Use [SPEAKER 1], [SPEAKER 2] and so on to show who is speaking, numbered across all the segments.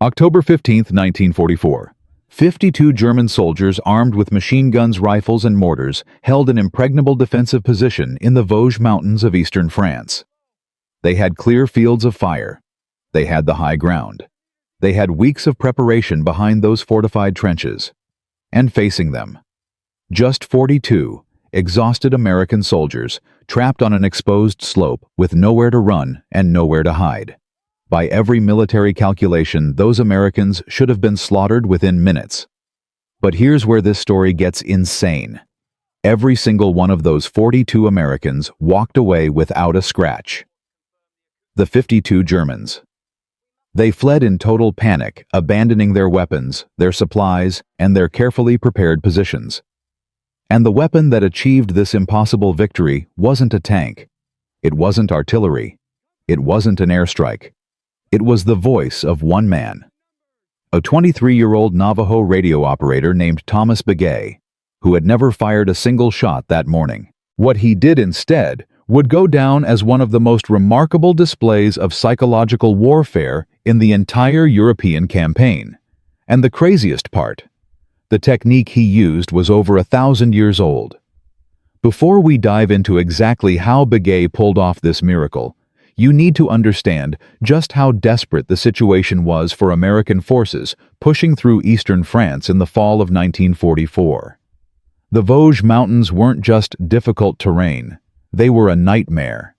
[SPEAKER 1] October 15, 1944. 52 German soldiers armed with machine guns, rifles, and mortars held an impregnable defensive position in the Vosges mountains of eastern France. They had clear fields of fire. They had the high ground. They had weeks of preparation behind those fortified trenches. And facing them, just 42 exhausted American soldiers trapped on an exposed slope with nowhere to run and nowhere to hide. By every military calculation, those Americans should have been slaughtered within minutes. But here's where this story gets insane. Every single one of those 42 Americans walked away without a scratch. The 52 Germans. They fled in total panic, abandoning their weapons, their supplies, and their carefully prepared positions. And the weapon that achieved this impossible victory wasn't a tank. It wasn't artillery. It wasn't an airstrike. It was the voice of one man. A 23-year-old Navajo radio operator named Thomas Begay, who had never fired a single shot that morning. What he did instead would go down as one of the most remarkable displays of psychological warfare in the entire European campaign. And the craziest part, the technique he used was over 1,000 years old. Before we dive into exactly how Begay pulled off this miracle, you need to understand just how desperate the situation was for American forces pushing through eastern France in the fall of 1944. The Vosges Mountains weren't just difficult terrain, they were a nightmare.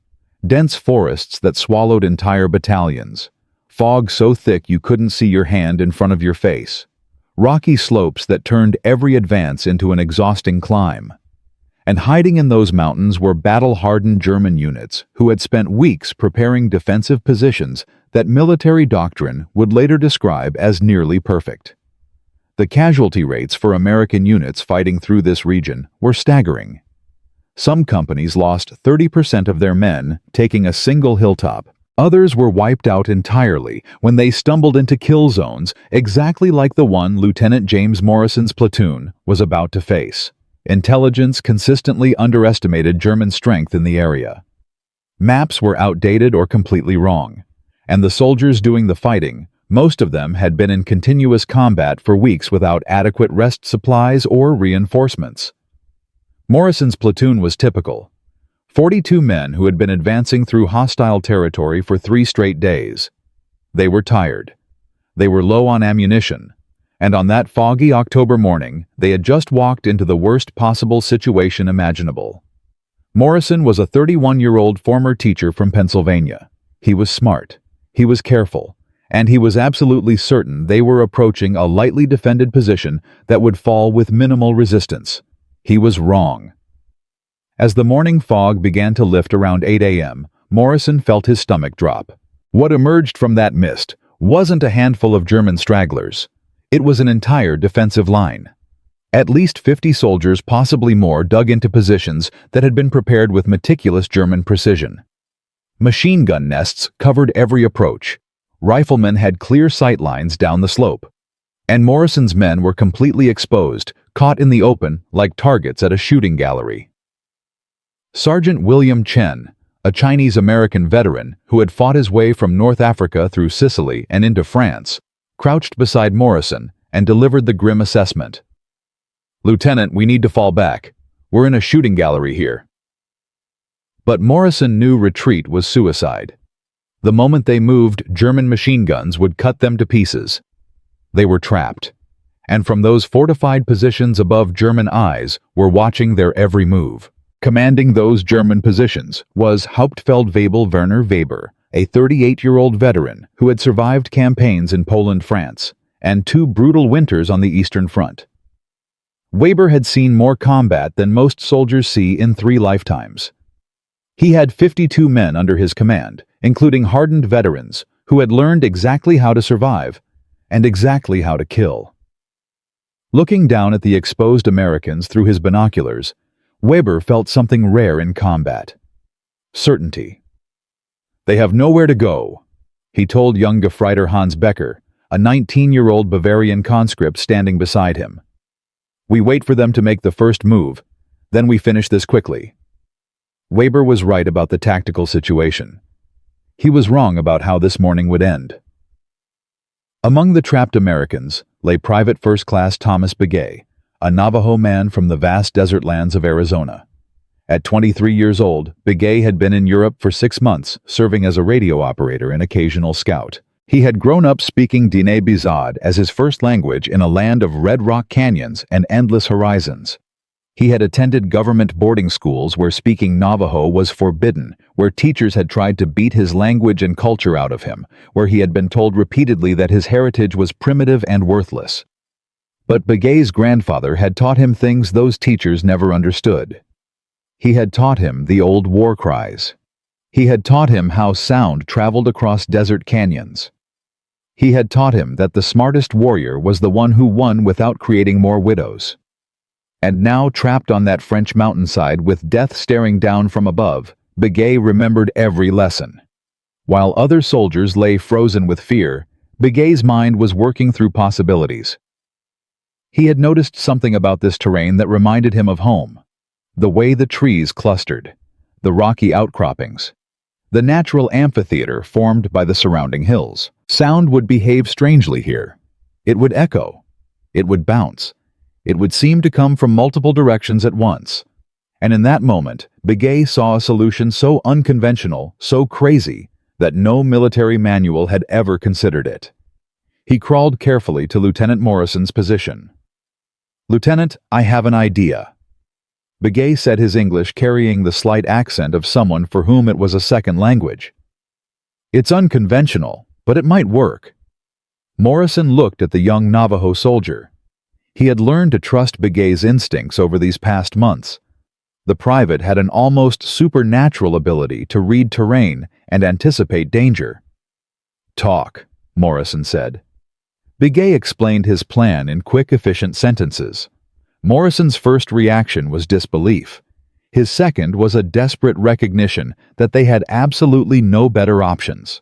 [SPEAKER 1] Dense forests that swallowed entire battalions, fog so thick you couldn't see your hand in front of your face, rocky slopes that turned every advance into an exhausting climb. And hiding in those mountains were battle-hardened German units who had spent weeks preparing defensive positions that military doctrine would later describe as nearly perfect. The casualty rates for American units fighting through this region were staggering. Some companies lost 30% of their men taking a single hilltop. Others were wiped out entirely when they stumbled into kill zones exactly like the one Lieutenant James Morrison's platoon was about to face. Intelligence consistently underestimated German strength in the area. Maps were outdated or completely wrong, and the soldiers doing the fighting, most of them had been in continuous combat for weeks without adequate rest supplies or reinforcements. Morrison's platoon was typical. 42 men who had been advancing through hostile territory for 3 straight days. They were tired. They were low on ammunition. And on that foggy October morning, they had just walked into the worst possible situation imaginable. Morrison was a 31-year-old former teacher from Pennsylvania. He was smart, he was careful, and he was absolutely certain they were approaching a lightly defended position that would fall with minimal resistance. He was wrong. As the morning fog began to lift around 8 a.m., Morrison felt his stomach drop. What emerged from that mist wasn't a handful of German stragglers. It was an entire defensive line. At least 50 soldiers, possibly more, dug into positions that had been prepared with meticulous German precision. Machine gun nests covered every approach. Riflemen had clear sight lines down the slope. And Morrison's men were completely exposed, caught in the open like targets at a shooting gallery. Sergeant William Chen, a Chinese-American veteran who had fought his way from North Africa through Sicily and into France, crouched beside Morrison and delivered the grim assessment. "Lieutenant, we need to fall back. We're in a shooting gallery here." But Morrison knew retreat was suicide. The moment they moved, German machine guns would cut them to pieces. They were trapped, and from those fortified positions above, German eyes were watching their every move. Commanding those German positions was Hauptfeldwebel Werner Weber, a 38-year-old veteran who had survived campaigns in Poland, France, and 2 brutal winters on the Eastern Front. Weber had seen more combat than most soldiers see in 3 lifetimes. He had 52 men under his command, including hardened veterans who had learned exactly how to survive and exactly how to kill. Looking down at the exposed Americans through his binoculars, Weber felt something rare in combat: certainty. "They have nowhere to go," he told young Gefreiter Hans Becker, a 19-year-old Bavarian conscript standing beside him. "We wait for them to make the first move, then we finish this quickly." Weber was right about the tactical situation. He was wrong about how this morning would end. Among the trapped Americans lay Private First Class Thomas Begay, a Navajo man from the vast desert lands of Arizona. At 23 years old, Begay had been in Europe for 6 months, serving as a radio operator and occasional scout. He had grown up speaking Diné Bizad as his first language in a land of red rock canyons and endless horizons. He had attended government boarding schools where speaking Navajo was forbidden, where teachers had tried to beat his language and culture out of him, where he had been told repeatedly that his heritage was primitive and worthless. But Begay's grandfather had taught him things those teachers never understood. He had taught him the old war cries. He had taught him how sound traveled across desert canyons. He had taught him that the smartest warrior was the one who won without creating more widows. And now, trapped on that French mountainside with death staring down from above, Begay remembered every lesson. While other soldiers lay frozen with fear, Begay's mind was working through possibilities. He had noticed something about this terrain that reminded him of home. The way the trees clustered, the rocky outcroppings, the natural amphitheater formed by the surrounding hills. Sound would behave strangely here. It would echo. It would bounce. It would seem to come from multiple directions at once. And in that moment, Begay saw a solution so unconventional, so crazy, that no military manual had ever considered it. He crawled carefully to Lieutenant Morrison's position. "Lieutenant, I have an idea." Begay said his English carrying the slight accent of someone for whom it was a second language. "It's unconventional, but it might work." Morrison looked at the young Navajo soldier. He had learned to trust Begay's instincts over these past months. The private had an almost supernatural ability to read terrain and anticipate danger. "Talk," Morrison said. Begay explained his plan in quick, efficient sentences. Morrison's first reaction was disbelief. His second was a desperate recognition that they had absolutely no better options.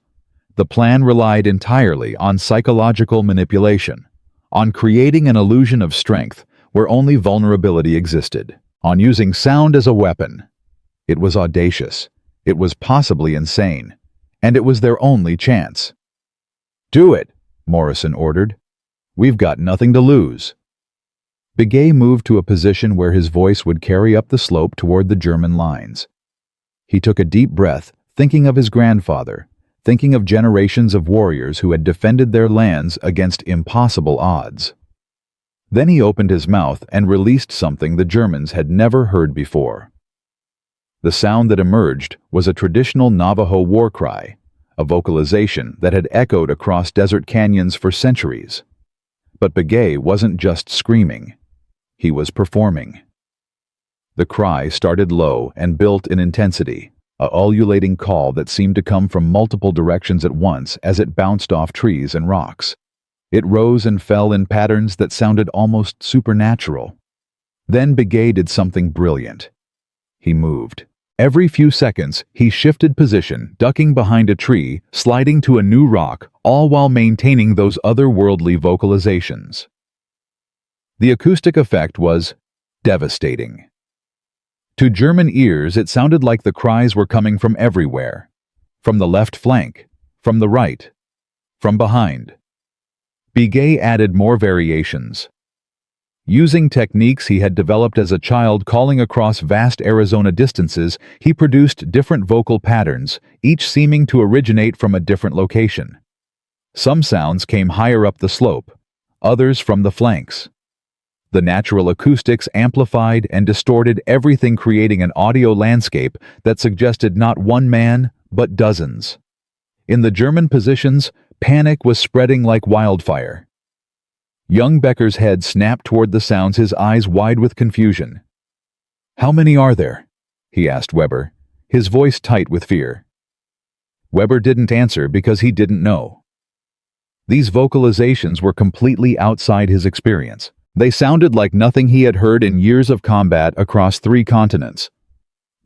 [SPEAKER 1] The plan relied entirely on psychological manipulation, on creating an illusion of strength where only vulnerability existed, on using sound as a weapon. It was audacious, it was possibly insane, and it was their only chance. "Do it," Morrison ordered. "We've got nothing to lose." Begay moved to a position where his voice would carry up the slope toward the German lines. He took a deep breath, thinking of his grandfather, thinking of generations of warriors who had defended their lands against impossible odds. Then he opened his mouth and released something the Germans had never heard before. The sound that emerged was a traditional Navajo war cry, a vocalization that had echoed across desert canyons for centuries. But Begay wasn't just screaming. He was performing. The cry started low and built in intensity, a ululating call that seemed to come from multiple directions at once as it bounced off trees and rocks. It rose and fell in patterns that sounded almost supernatural. Then Begay did something brilliant. He moved. Every few seconds, he shifted position, ducking behind a tree, sliding to a new rock, all while maintaining those otherworldly vocalizations. The acoustic effect was devastating. To German ears, it sounded like the cries were coming from everywhere. From the left flank, from the right, from behind. Begay added more variations. Using techniques he had developed as a child calling across vast Arizona distances, he produced different vocal patterns, each seeming to originate from a different location. Some sounds came higher up the slope, others from the flanks. The natural acoustics amplified and distorted everything, creating an audio landscape that suggested not one man, but dozens. In the German positions, panic was spreading like wildfire. Young Becker's head snapped toward the sounds, his eyes wide with confusion. "How many are there?" he asked Weber, his voice tight with fear. Weber didn't answer because he didn't know. These vocalizations were completely outside his experience. They sounded like nothing he had heard in years of combat across 3 continents.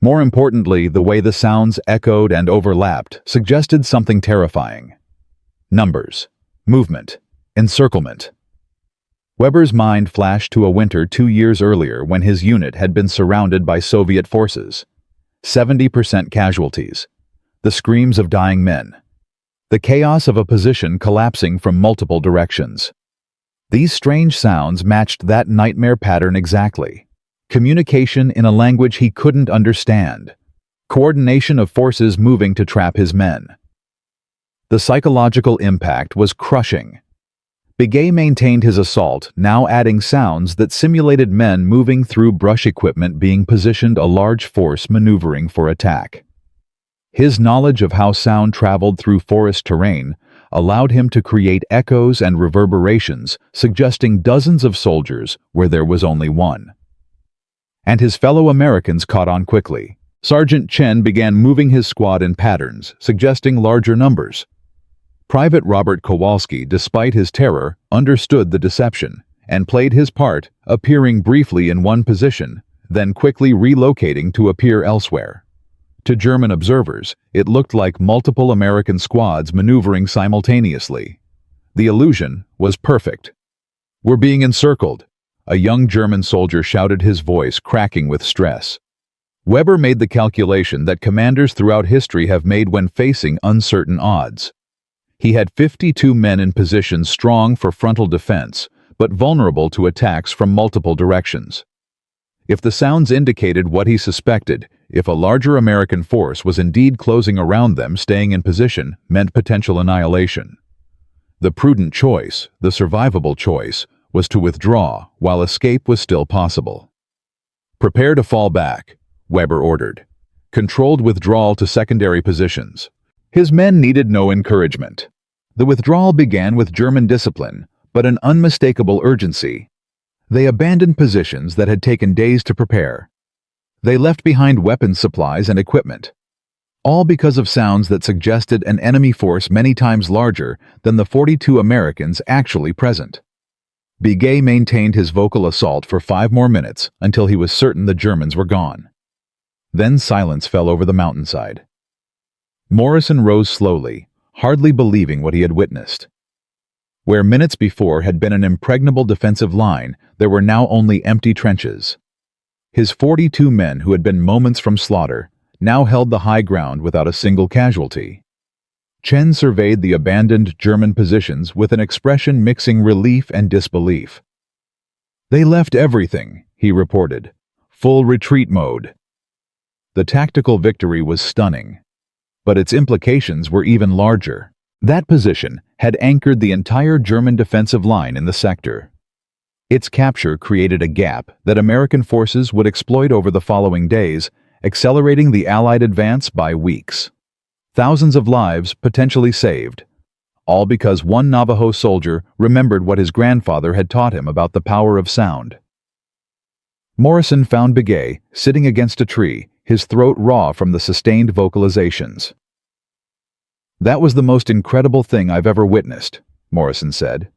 [SPEAKER 1] More importantly, the way the sounds echoed and overlapped suggested something terrifying. Numbers, movement, encirclement. Weber's mind flashed to a winter 2 years earlier when his unit had been surrounded by Soviet forces. 70% casualties. The screams of dying men. the chaos of a position collapsing from multiple directions. These strange sounds matched that nightmare pattern exactly. Communication in a language he couldn't understand. Coordination of forces moving to trap his men. The psychological impact was crushing. Begay maintained his assault, now adding sounds that simulated men moving through brush equipment being positioned, a large force maneuvering for attack. His knowledge of how sound traveled through forest terrain allowed him to create echoes and reverberations, suggesting dozens of soldiers where there was only one. And his fellow Americans caught on quickly. Sergeant Chen began moving his squad in patterns, suggesting larger numbers. Private Robert Kowalski, despite his terror, understood the deception and played his part, appearing briefly in one position, then quickly relocating to appear elsewhere. To German observers, it looked like multiple American squads maneuvering simultaneously. The illusion was perfect. "We're being encircled," a young German soldier shouted, his voice cracking with stress. Weber made the calculation that commanders throughout history have made when facing uncertain odds. He had 52 men in position strong for frontal defense, but vulnerable to attacks from multiple directions. If the sounds indicated what he suspected, if a larger American force was indeed closing around them, staying in position meant potential annihilation. The prudent choice, the survivable choice, was to withdraw while escape was still possible. "Prepare to fall back," Weber ordered. Controlled withdrawal to secondary positions. His men needed no encouragement. The withdrawal began with German discipline, but an unmistakable urgency. They abandoned positions that had taken days to prepare. They left behind weapons, supplies, and equipment. All because of sounds that suggested an enemy force many times larger than the 42 Americans actually present. Begay maintained his vocal assault for 5 more minutes until he was certain the Germans were gone. Then silence fell over the mountainside. Morrison rose slowly, hardly believing what he had witnessed. Where minutes before had been an impregnable defensive line, there were now only empty trenches. His 42 men, who had been moments from slaughter, now held the high ground without a single casualty. Chen surveyed the abandoned German positions with an expression mixing relief and disbelief. "They left everything," he reported. "Full retreat mode." The tactical victory was stunning, but its implications were even larger. That position had anchored the entire German defensive line in the sector. Its capture created a gap that American forces would exploit over the following days, accelerating the Allied advance by weeks. Thousands of lives potentially saved, all because one Navajo soldier remembered what his grandfather had taught him about the power of sound. Morrison found Begay sitting against a tree, his throat raw from the sustained vocalizations. "That was the most incredible thing I've ever witnessed," Morrison said.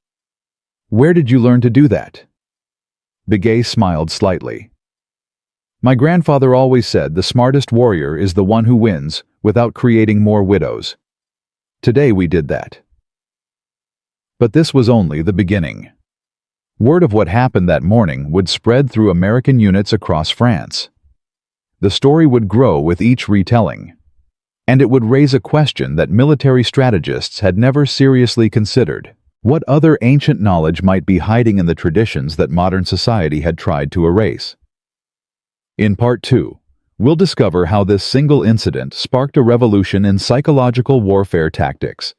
[SPEAKER 1] "Where did you learn to do that?" Begay smiled slightly. "My grandfather always said the smartest warrior is the one who wins without creating more widows. Today we did that." But this was only the beginning. Word of what happened that morning would spread through American units across France. The story would grow with each retelling, and it would raise a question that military strategists had never seriously considered. What other ancient knowledge might be hiding in the traditions that modern society had tried to erase? In Part 2, we'll discover how this single incident sparked a revolution in psychological warfare tactics,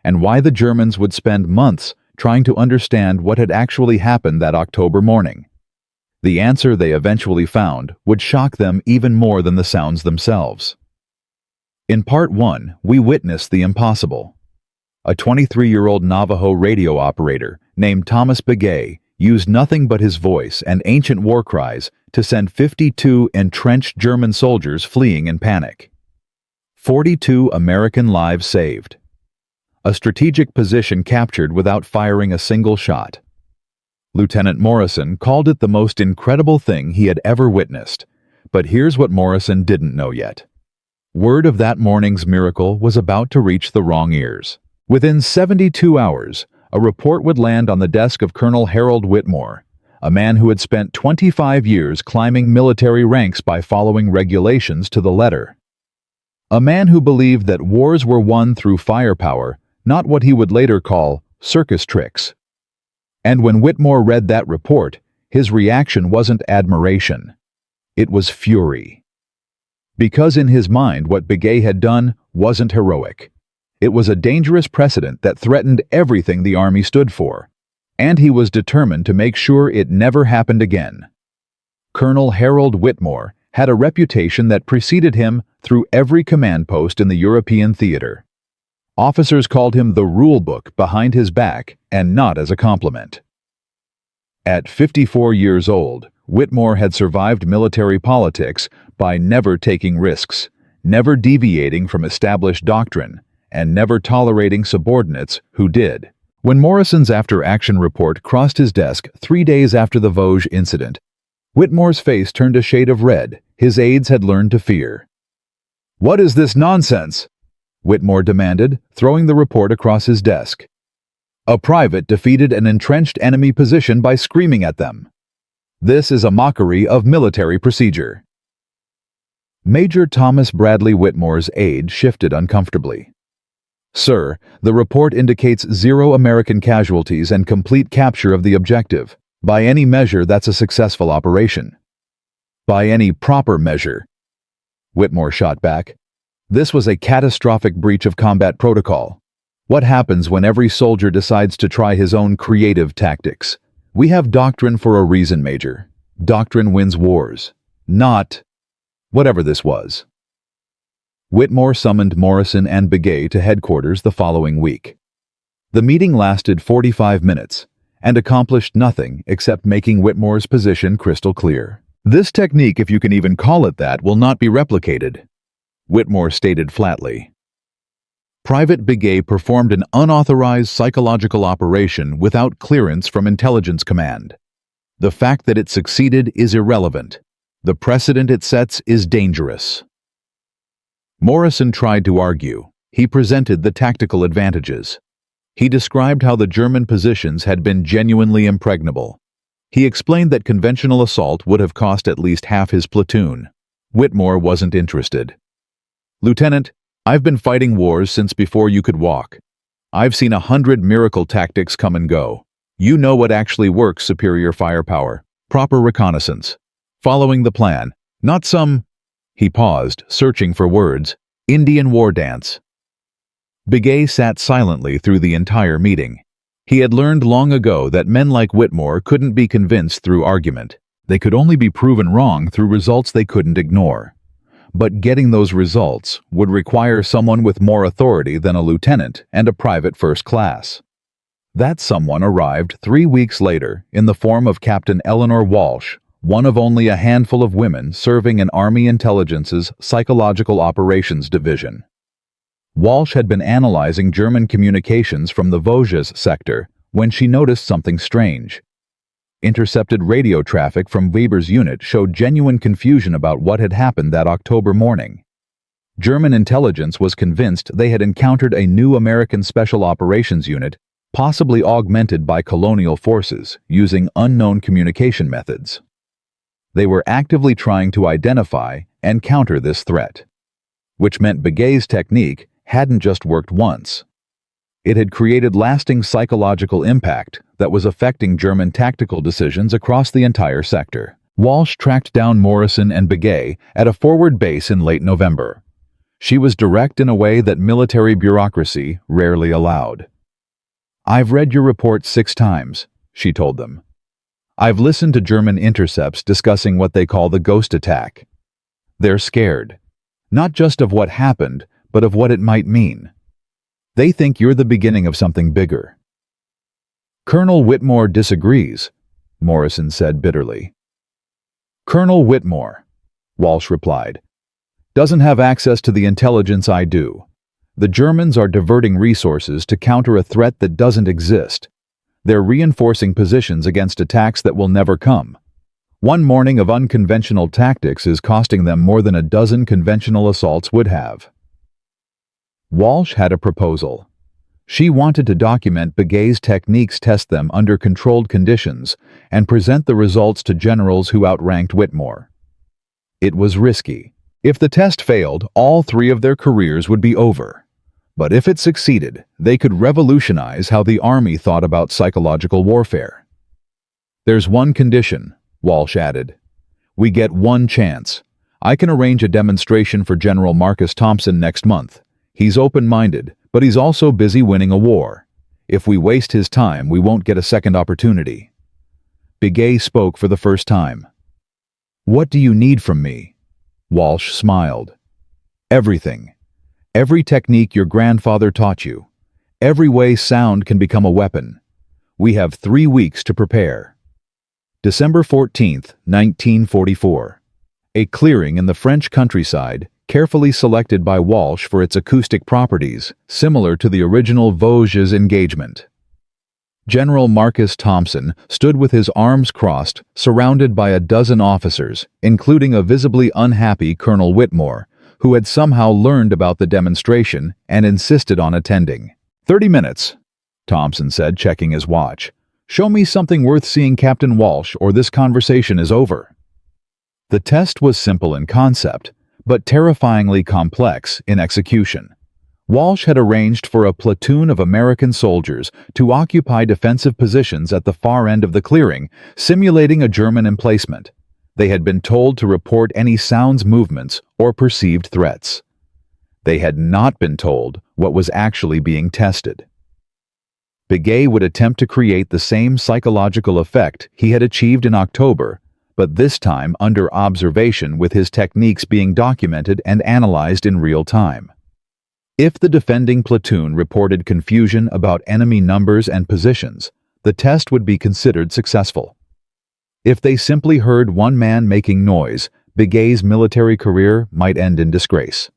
[SPEAKER 1] and why the Germans would spend months trying to understand what had actually happened that October morning. The answer they eventually found would shock them even more than the sounds themselves. In Part 1, we witnessed the impossible. A 23-year-old Navajo radio operator named Thomas Begay used nothing but his voice and ancient war cries to send 52 entrenched German soldiers fleeing in panic. 42 American lives saved. A strategic position captured without firing a single shot. Lieutenant Morrison called it the most incredible thing he had ever witnessed, but here's what Morrison didn't know yet. Word of that morning's miracle was about to reach the wrong ears. Within 72 hours, a report would land on the desk of Colonel Harold Whitmore, a man who had spent 25 years climbing military ranks by following regulations to the letter. A man who believed that wars were won through firepower, not what he would later call circus tricks. And when Whitmore read that report, his reaction wasn't admiration. It was fury. Because in his mind what Begay had done wasn't heroic. It was a dangerous precedent that threatened everything the Army stood for, and he was determined to make sure it never happened again. Colonel Harold Whitmore had a reputation that preceded him through every command post in the European theater. Officers called him the rule book behind his back, and not as a compliment. At 54 years old, Whitmore had survived military politics by never taking risks, never deviating from established doctrine, and never tolerating subordinates who did. When Morrison's after-action report crossed his desk 3 days after the Vosges incident, Whitmore's face turned a shade of red. His aides had learned to fear. "What is this nonsense?" Whitmore demanded, throwing the report across his desk. "A private defeated an entrenched enemy position by screaming at them. This is a mockery of military procedure." Major Thomas Bradley Whitmore's aide shifted uncomfortably. "Sir, the report indicates 0 American casualties and complete capture of the objective. By any measure, that's a successful operation." "By any proper measure," Whitmore shot back. "This was a catastrophic breach of combat protocol. What happens when every soldier decides to try his own creative tactics? We have doctrine for a reason, Major. Doctrine wins wars. Not whatever this was." Whitmore summoned Morrison and Begay to headquarters the following week. The meeting lasted 45 minutes and accomplished nothing except making Whitmore's position crystal clear. "This technique, if you can even call it that, will not be replicated," Whitmore stated flatly. Private Begay performed an unauthorized psychological operation without clearance from Intelligence Command. The fact that it succeeded is irrelevant. The precedent it sets is dangerous. Morrison tried to argue. He presented the tactical advantages. He described how the German positions had been genuinely impregnable. He explained that conventional assault would have cost at least half his platoon. Whitmore wasn't interested. "Lieutenant, I've been fighting wars since before you could walk. I've seen 100 miracle tactics come and go. You know what actually works: superior firepower, proper reconnaissance, following the plan, not some—" He paused, searching for words. "Indian war dance." Begay sat silently through the entire meeting. He had learned long ago that men like Whitmore couldn't be convinced through argument. They could only be proven wrong through results they couldn't ignore. But getting those results would require someone with more authority than a lieutenant and a private first class. That someone arrived 3 weeks later in the form of Captain Eleanor Walsh, one of only a handful of women serving in Army Intelligence's Psychological Operations Division. Walsh had been analyzing German communications from the Vosges sector when she noticed something strange. Intercepted radio traffic from Weber's unit showed genuine confusion about what had happened that October morning. German intelligence was convinced they had encountered a new American Special Operations Unit, possibly augmented by colonial forces, using unknown communication methods. They were actively trying to identify and counter this threat, which meant Begay's technique hadn't just worked once. It had created lasting psychological impact that was affecting German tactical decisions across the entire sector. Walsh tracked down Morrison and Begay at a forward base in late November. She was direct in a way that military bureaucracy rarely allowed. "I've read your report 6 times, she told them. "I've listened to German intercepts discussing what they call the ghost attack. They're scared, not just of what happened, but of what it might mean. They think you're the beginning of something bigger." "Colonel Whitmore disagrees," Morrison said bitterly. "Colonel Whitmore," Walsh replied, "doesn't have access to the intelligence I do. The Germans are diverting resources to counter a threat that doesn't exist. They're reinforcing positions against attacks that will never come. One morning of unconventional tactics is costing them more than a dozen conventional assaults would have." Walsh had a proposal. She wanted to document Begay's techniques, test them under controlled conditions, and present the results to generals who outranked Whitmore. It was risky, If the test failed, all three of their careers would be over. But if it succeeded, they could revolutionize how the Army thought about psychological warfare. "There's one condition," Walsh added. "We get one chance. I can arrange a demonstration for General Marcus Thompson next month. He's open-minded, but he's also busy winning a war. If we waste his time, we won't get a second opportunity." Begay spoke for the first time. "What do you need from me?" Walsh smiled. "Everything. Every technique your grandfather taught you. Every way sound can become a weapon. We have 3 weeks to prepare." December 14th, 1944. A clearing in the French countryside, carefully selected by Walsh for its acoustic properties, similar to the original Vosges engagement. General Marcus Thompson stood with his arms crossed, surrounded by a dozen officers, including a visibly unhappy Colonel Whitmore, who had somehow learned about the demonstration and insisted on attending. "30 minutes, Thompson said, checking his watch. "Show me something worth seeing, Captain Walsh, or this conversation is over." The test was simple in concept, but terrifyingly complex in execution. Walsh had arranged for a platoon of American soldiers to occupy defensive positions at the far end of the clearing, simulating a German emplacement. They had been told to report any sounds, movements, or perceived threats. They had not been told what was actually being tested. Begay would attempt to create the same psychological effect he had achieved in October, but this time under observation, with his techniques being documented and analyzed in real time. If the defending platoon reported confusion about enemy numbers and positions, the test would be considered successful. If they simply heard one man making noise, Begay's military career might end in disgrace.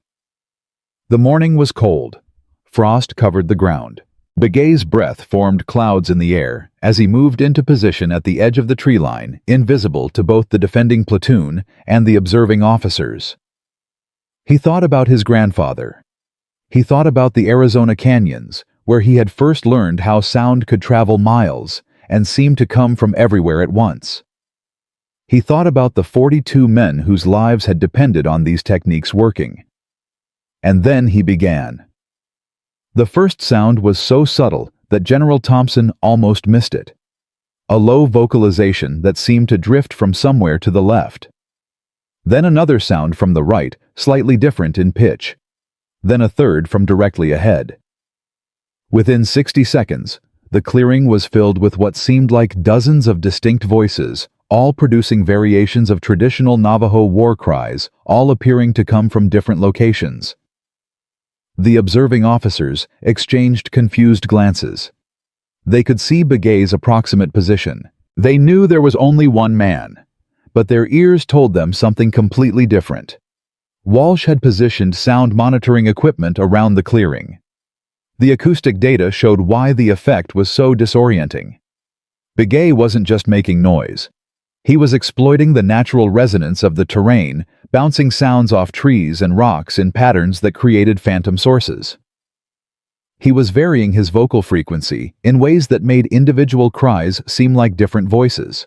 [SPEAKER 1] The morning was cold. Frost covered the ground. Begay's breath formed clouds in the air as he moved into position at the edge of the tree line, invisible to both the defending platoon and the observing officers. He thought about his grandfather. He thought about the Arizona canyons, where he had first learned how sound could travel miles and seem to come from everywhere at once. He thought about the 42 men whose lives had depended on these techniques working. And then he began. The first sound was so subtle that General Thompson almost missed it. A low vocalization that seemed to drift from somewhere to the left. Then another sound from the right, slightly different in pitch. Then a third from directly ahead. Within 60 seconds, the clearing was filled with what seemed like dozens of distinct voices, all producing variations of traditional Navajo war cries, all appearing to come from different locations. The observing officers exchanged confused glances. They could see Begay's approximate position. They knew there was only one man, but their ears told them something completely different. Walsh had positioned sound monitoring equipment around the clearing. The acoustic data showed why the effect was so disorienting. Begay wasn't just making noise. He was exploiting the natural resonance of the terrain, bouncing sounds off trees and rocks in patterns that created phantom sources. He was varying his vocal frequency in ways that made individual cries seem like different voices.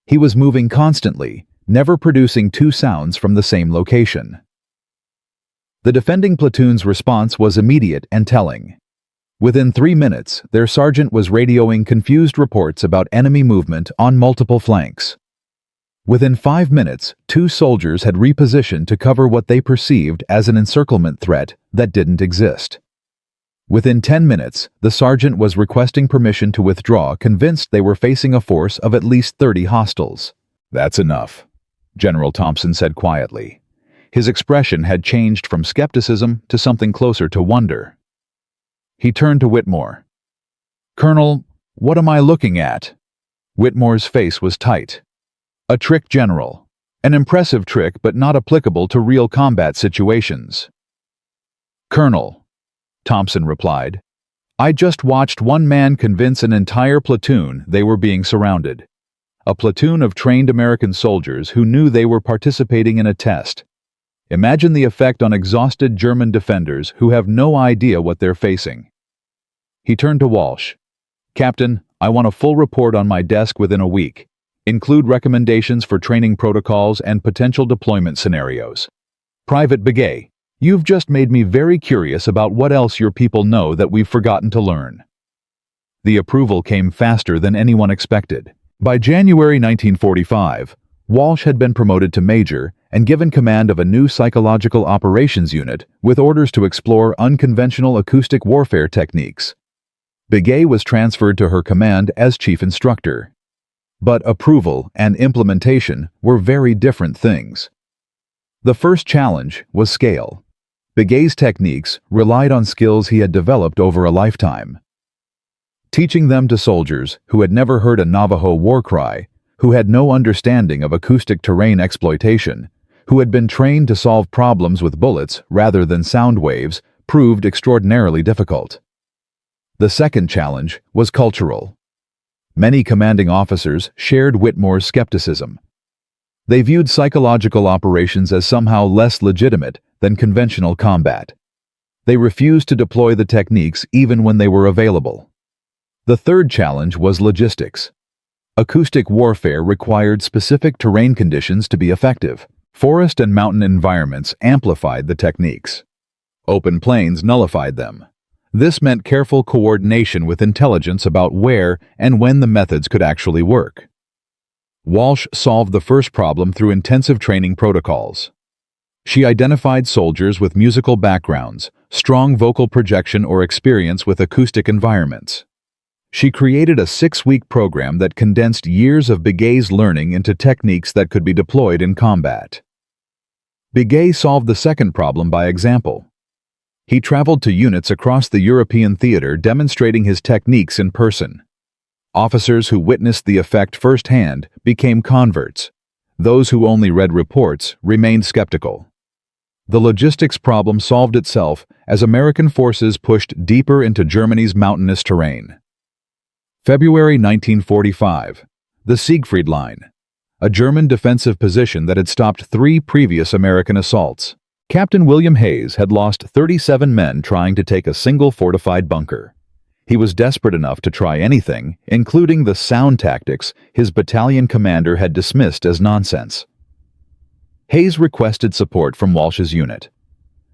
[SPEAKER 1] He was moving constantly, never producing two sounds from the same location. The defending platoon's response was immediate and telling. Within 3 minutes, their sergeant was radioing confused reports about enemy movement on multiple flanks. Within 5 minutes, 2 soldiers had repositioned to cover what they perceived as an encirclement threat that didn't exist. Within 10 minutes, the sergeant was requesting permission to withdraw, convinced they were facing a force of at least 30 hostiles. "That's enough," General Thompson said quietly. His expression had changed from skepticism to something closer to wonder. He turned to Whitmore. "Colonel, what am I looking at?" Whitmore's face was tight. "A trick, General. An impressive trick, but not applicable to real combat situations." "Colonel," Thompson replied, "I just watched one man convince an entire platoon they were being surrounded. A platoon of trained American soldiers who knew they were participating in a test. Imagine the effect on exhausted German defenders who have no idea what they're facing." He turned to Walsh. "Captain, I want a full report on my desk within a week. Include recommendations for training protocols and potential deployment scenarios. Private Begay, you've just made me very curious about what else your people know that we've forgotten to learn. The approval came faster than anyone expected. By January 1945, Walsh had been promoted to major and given command of a new psychological operations unit with orders to explore unconventional acoustic warfare techniques. Begay was transferred to her command as chief instructor. But approval and implementation were very different things. The first challenge was scale. Begay's techniques relied on skills he had developed over a lifetime. Teaching them to soldiers who had never heard a Navajo war cry, who had no understanding of acoustic terrain exploitation, who had been trained to solve problems with bullets rather than sound waves, proved extraordinarily difficult. The second challenge was cultural. Many commanding officers shared Whitmore's skepticism. They viewed psychological operations as somehow less legitimate than conventional combat. They refused to deploy the techniques even when they were available. The third challenge was logistics. Acoustic warfare required specific terrain conditions to be effective. Forest and mountain environments amplified the techniques. Open plains nullified them. This meant careful coordination with intelligence about where and when the methods could actually work. Walsh solved the first problem through intensive training protocols. She identified soldiers with musical backgrounds, strong vocal projection or experience with acoustic environments. She created a 6-week program that condensed years of Begay's learning into techniques that could be deployed in combat. Begay solved the second problem by example. He traveled to units across the European theater demonstrating his techniques in person. Officers who witnessed the effect firsthand became converts. Those who only read reports remained skeptical. The logistics problem solved itself as American forces pushed deeper into Germany's mountainous terrain. February 1945, the Siegfried Line, a German defensive position that had stopped 3 previous American assaults. Captain William Hayes had lost 37 men trying to take a single fortified bunker. He was desperate enough to try anything, including the sound tactics his battalion commander had dismissed as nonsense. Hayes requested support from Walsh's unit.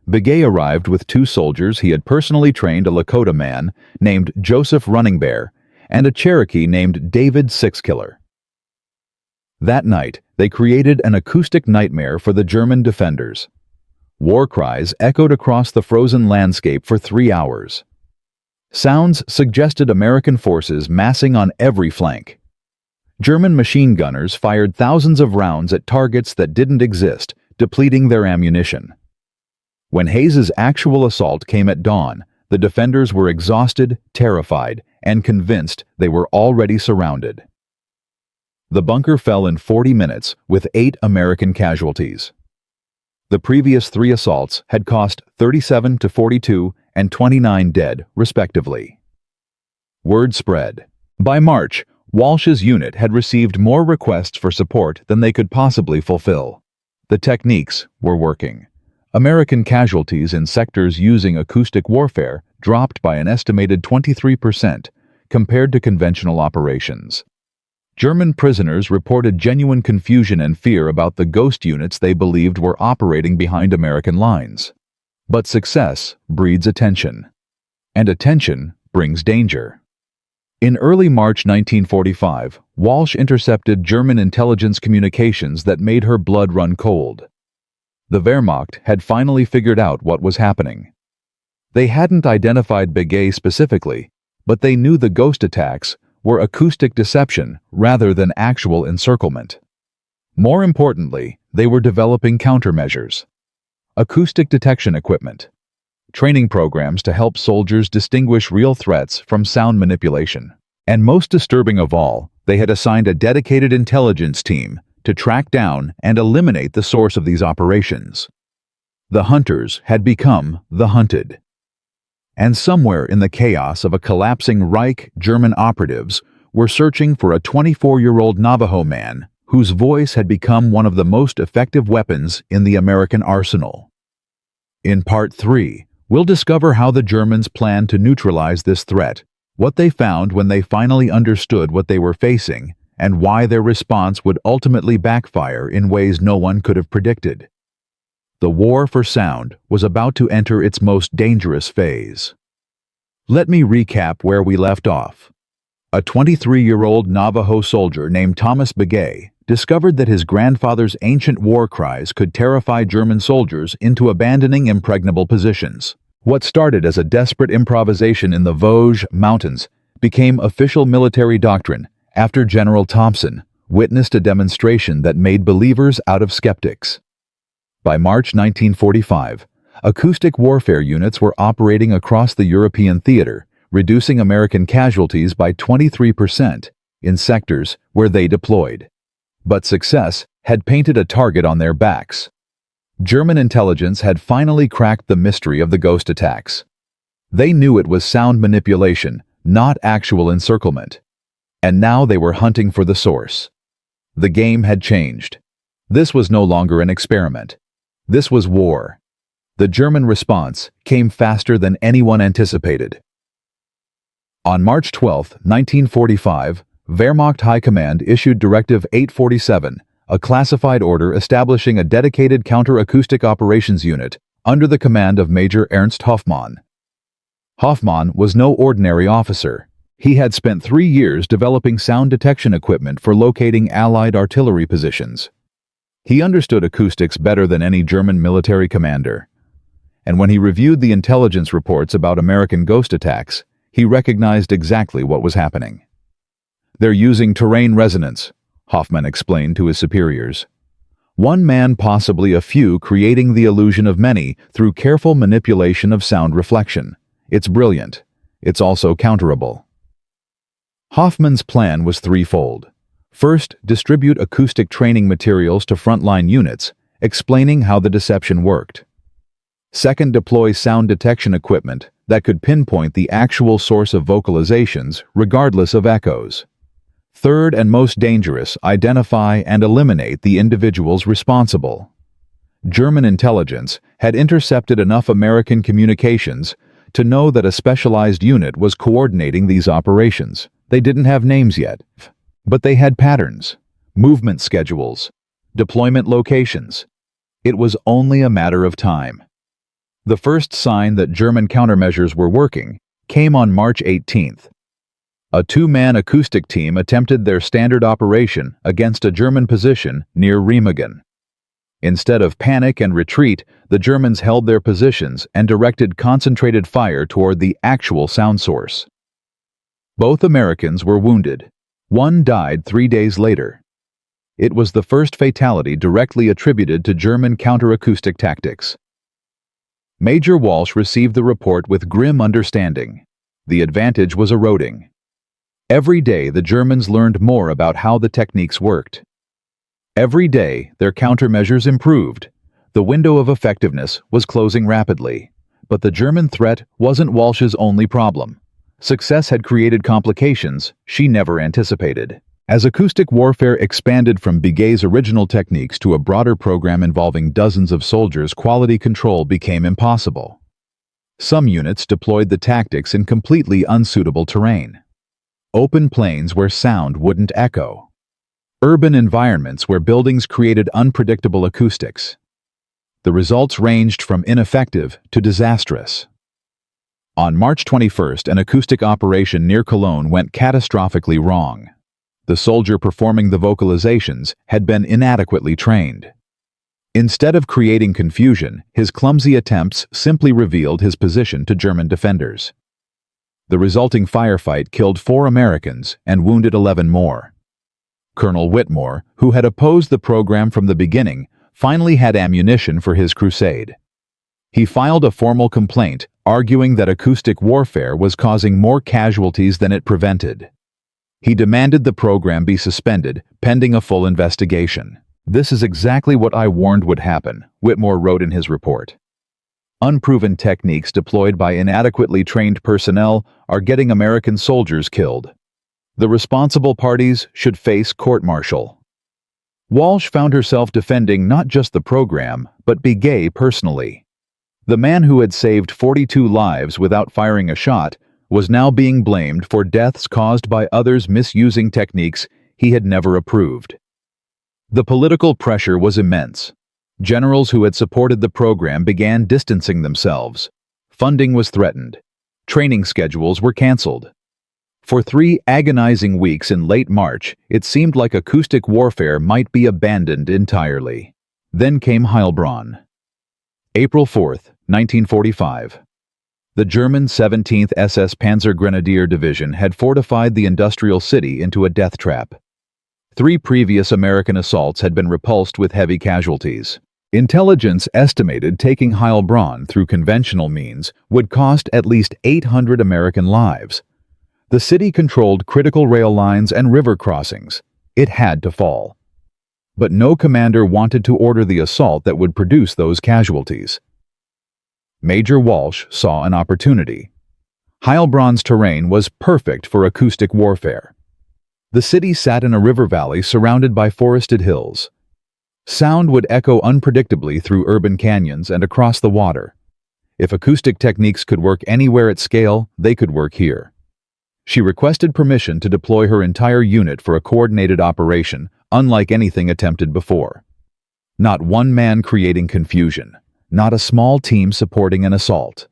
[SPEAKER 1] Begay arrived with 2 soldiers he had personally trained, a Lakota man named Joseph Running Bear and a Cherokee named David Sixkiller. That night, they created an acoustic nightmare for the German defenders. War cries echoed across the frozen landscape for 3 hours. Sounds suggested American forces massing on every flank. German machine gunners fired thousands of rounds at targets that didn't exist, depleting their ammunition. When Hayes's actual assault came at dawn, the defenders were exhausted, terrified, and convinced they were already surrounded. The bunker fell in 40 minutes with 8 American casualties. The previous 3 assaults had cost 37 to 42 and 29 dead, respectively. Word spread. By March, Walsh's unit had received more requests for support than they could possibly fulfill. The techniques were working. American casualties in sectors using acoustic warfare dropped by an estimated 23% compared to conventional operations. German prisoners reported genuine confusion and fear about the ghost units they believed were operating behind American lines. But success breeds attention, and attention brings danger. In early March 1945, Walsh intercepted German intelligence communications that made her blood run cold. The Wehrmacht had finally figured out what was happening. They hadn't identified Begay specifically, but they knew the ghost attacks were acoustic deception rather than actual encirclement. More importantly, they were developing countermeasures. Acoustic detection equipment, training programs to help soldiers distinguish real threats from sound manipulation. And most disturbing of all, they had assigned a dedicated intelligence team to track down and eliminate the source of these operations. The hunters had become the hunted. And somewhere in the chaos of a collapsing Reich, German operatives were searching for a 24-year-old Navajo man whose voice had become one of the most effective weapons in the American arsenal. In Part 3, we'll discover how the Germans planned to neutralize this threat, what they found when they finally understood what they were facing, and why their response would ultimately backfire in ways no one could have predicted. The war for sound was about to enter its most dangerous phase. Let me recap where we left off. A 23-year-old Navajo soldier named Thomas Begay discovered that his grandfather's ancient war cries could terrify German soldiers into abandoning impregnable positions. What started as a desperate improvisation in the Vosges Mountains became official military doctrine after General Thompson witnessed a demonstration that made believers out of skeptics. By March 1945, acoustic warfare units were operating across the European theater, reducing American casualties by 23% in sectors where they deployed. But success had painted a target on their backs. German intelligence had finally cracked the mystery of the ghost attacks. They knew it was sound manipulation, not actual encirclement. And now they were hunting for the source. The game had changed. This was no longer an experiment. This was war. The German response came faster than anyone anticipated. On March 12, 1945, Wehrmacht High Command issued Directive 847, a classified order establishing a dedicated counter-acoustic operations unit under the command of Major Ernst Hoffmann. Hoffmann was no ordinary officer. He had spent 3 years developing sound detection equipment for locating Allied artillery positions. He understood acoustics better than any German military commander. And when he reviewed the intelligence reports about American ghost attacks, he recognized exactly what was happening. "They're using terrain resonance," Hoffmann explained to his superiors. "One man, possibly a few, creating the illusion of many through careful manipulation of sound reflection. It's brilliant. It's also counterable." Hoffmann's plan was threefold. First, distribute acoustic training materials to frontline units, explaining how the deception worked. Second, deploy sound detection equipment that could pinpoint the actual source of vocalizations regardless of echoes. Third, and most dangerous, identify and eliminate the individuals responsible. German intelligence had intercepted enough American communications to know that a specialized unit was coordinating these operations. They didn't have names yet, but they had patterns, movement schedules, deployment locations. It was only a matter of time. The first sign that German countermeasures were working came on March 18th. A 2-man acoustic team attempted their standard operation against a German position near Remagen. Instead of panic and retreat, the Germans held their positions and directed concentrated fire toward the actual sound source. Both Americans were wounded. One died 3 days later. It was the first fatality directly attributed to German counteracoustic tactics. Major Walsh received the report with grim understanding. The advantage was eroding. Every day the Germans learned more about how the techniques worked. Every day their countermeasures improved. The window of effectiveness was closing rapidly. But the German threat wasn't Walsh's only problem. Success had created complications she never anticipated. As acoustic warfare expanded from Begay's original techniques to a broader program involving dozens of soldiers, quality control became impossible. Some units deployed the tactics in completely unsuitable terrain. Open plains where sound wouldn't echo. Urban environments where buildings created unpredictable acoustics. The results ranged from ineffective to disastrous. On March 21st, an acoustic operation near Cologne went catastrophically wrong. The soldier performing the vocalizations had been inadequately trained. Instead of creating confusion, his clumsy attempts simply revealed his position to German defenders. The resulting firefight killed 4 Americans and wounded 11 more. Colonel Whitmore, who had opposed the program from the beginning, finally had ammunition for his crusade. He filed a formal complaint, arguing that acoustic warfare was causing more casualties than it prevented. He demanded the program be suspended, pending a full investigation. "This is exactly what I warned would happen," Whitmore wrote in his report. "Unproven techniques deployed by inadequately trained personnel are getting American soldiers killed. The responsible parties should face court-martial." Walsh found herself defending not just the program, but Begay personally. The man who had saved 42 lives without firing a shot was now being blamed for deaths caused by others misusing techniques he had never approved. The political pressure was immense. Generals who had supported the program began distancing themselves. Funding was threatened. Training schedules were canceled. For 3 agonizing weeks in late March, it seemed like acoustic warfare might be abandoned entirely. Then came Heilbronn. April 4th, 1945. The German 17th SS Panzergrenadier Division had fortified the industrial city into a death trap. 3 previous American assaults had been repulsed with heavy casualties. Intelligence estimated taking Heilbronn through conventional means would cost at least 800 American lives. The city controlled critical rail lines and river crossings. It had to fall. But no commander wanted to order the assault that would produce those casualties. Major Walsh saw an opportunity. Heilbronn's terrain was perfect for acoustic warfare. The city sat in a river valley surrounded by forested hills. Sound would echo unpredictably through urban canyons and across the water. If acoustic techniques could work anywhere at scale, they could work here. She requested permission to deploy her entire unit for a coordinated operation, unlike anything attempted before. Not one man creating confusion, not a small team supporting an assault.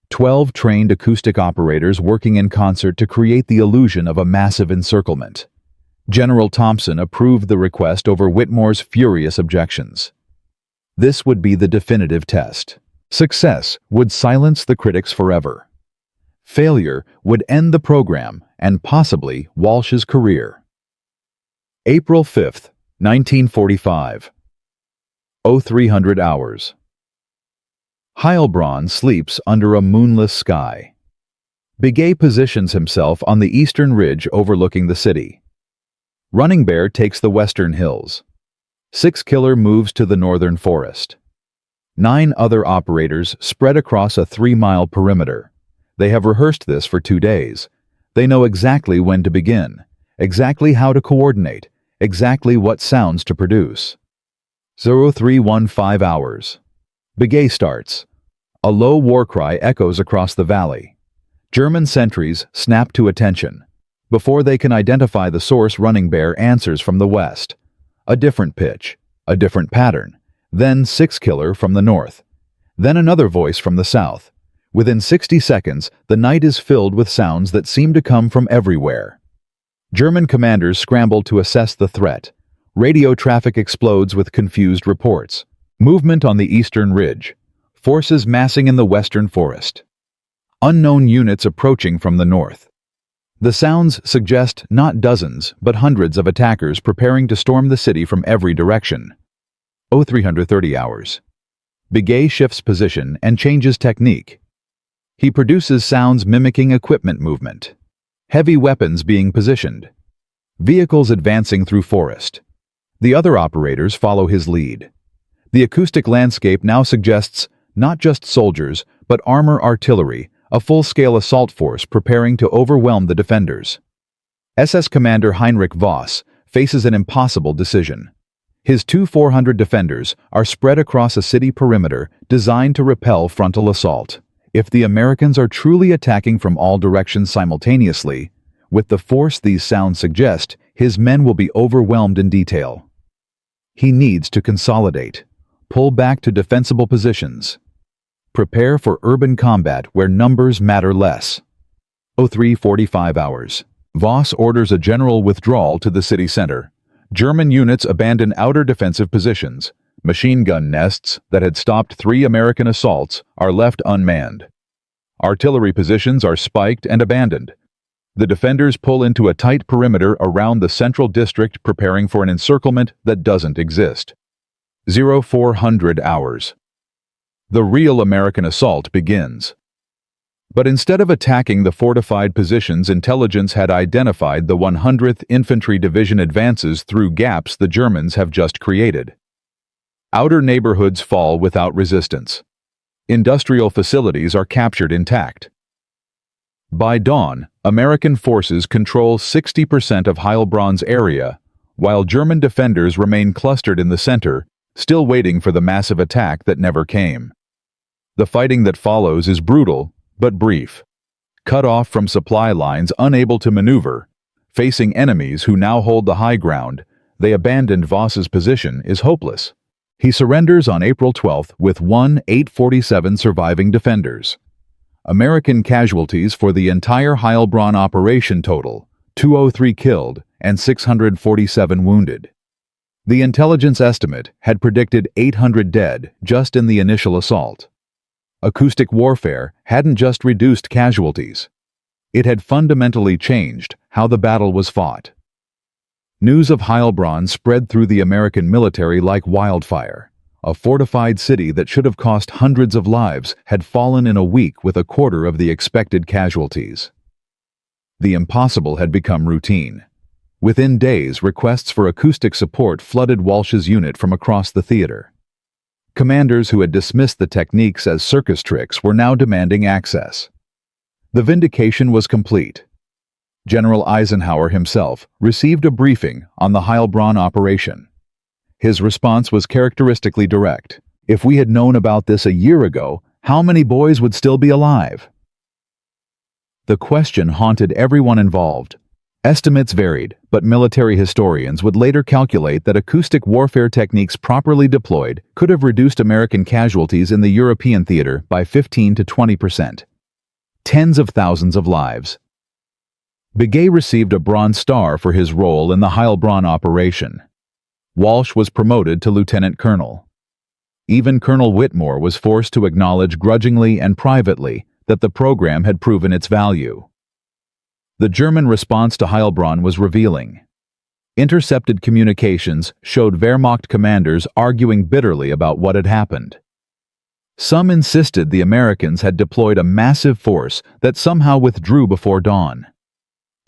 [SPEAKER 1] 12 trained acoustic operators working in concert to create the illusion of a massive encirclement. General Thompson approved the request over Whitmore's furious objections. This would be the definitive test. Success would silence the critics forever. Failure would end the program and possibly Walsh's career. April 5th, 1945. 0300 hours. Heilbronn sleeps under a moonless sky. Begay positions himself on the eastern ridge overlooking the city. Running Bear takes the western hills. Six Killer moves to the northern forest. 9 other operators spread across a 3-mile perimeter. They have rehearsed this for 2 days. They know exactly when to begin, exactly how to coordinate, exactly what sounds to produce. 0315 hours. Begay starts. A low war cry echoes across the valley. German sentries snap to attention. Before they can identify the source, Running Bear answers from the west. A different pitch, a different pattern. Then 6 Killer from the north. Then another voice from the south. Within 60 seconds, the night is filled with sounds that seem to come from everywhere. German commanders scramble to assess the threat. Radio traffic explodes with confused reports. Movement on the eastern ridge. Forces massing in the western forest. Unknown units approaching from the north. The sounds suggest not dozens, but hundreds of attackers preparing to storm the city from every direction. 0330 hours. Begay shifts position and changes technique. He produces sounds mimicking equipment movement. Heavy weapons being positioned. Vehicles advancing through forest. The other operators follow his lead. The acoustic landscape now suggests not just soldiers, but armor artillery, a full-scale assault force preparing to overwhelm the defenders. SS Commander Heinrich Voss faces an impossible decision. His 2 400 defenders are spread across a city perimeter designed to repel frontal assault. If the Americans are truly attacking from all directions simultaneously, with the force these sounds suggest, his men will be overwhelmed in detail. He needs to consolidate, pull back to defensible positions. Prepare for urban combat where numbers matter less. 0345 hours. Voss orders a general withdrawal to the city center. German units abandon outer defensive positions. Machine gun nests that had stopped 3 American assaults are left unmanned. Artillery positions are spiked and abandoned. The defenders pull into a tight perimeter around the central district, preparing for an encirclement that doesn't exist. 0400 hours. The real American assault begins. But instead of attacking the fortified positions, intelligence had identified the 100th Infantry Division advances through gaps the Germans have just created. Outer neighborhoods fall without resistance. Industrial facilities are captured intact. By dawn, American forces control 60% of Heilbronn's area, while German defenders remain clustered in the center, still waiting for the massive attack that never came. The fighting that follows is brutal, but brief. Cut off from supply lines, unable to maneuver, facing enemies who now hold the high ground, they abandoned Voss's position is hopeless. He surrenders on April 12 with 847 surviving defenders. American casualties for the entire Heilbronn operation total 203 killed and 647 wounded. The intelligence estimate had predicted 800 dead just in the initial assault. Acoustic warfare hadn't just reduced casualties. It had fundamentally changed how the battle was fought. News of Heilbronn spread through the American military like wildfire. A fortified city that should have cost hundreds of lives had fallen in a week with a quarter of the expected casualties. The impossible had become routine. Within days, requests for acoustic support flooded Walsh's unit from across the theater. Commanders who had dismissed the techniques as circus tricks were now demanding access. The vindication was complete. General Eisenhower himself received a briefing on the Heilbronn operation. His response was characteristically direct. If we had known about this a year ago, how many boys would still be alive? The question haunted everyone involved. Estimates varied, but military historians would later calculate that acoustic warfare techniques properly deployed could have reduced American casualties in the European theater by 15 to 20%. Tens of thousands of lives. Begay received a Bronze Star for his role in the Heilbronn operation. Walsh was promoted to lieutenant colonel. Even Colonel Whitmore was forced to acknowledge grudgingly and privately that the program had proven its value. The German response to Heilbronn was revealing. Intercepted communications showed Wehrmacht commanders arguing bitterly about what had happened. Some insisted the Americans had deployed a massive force that somehow withdrew before dawn.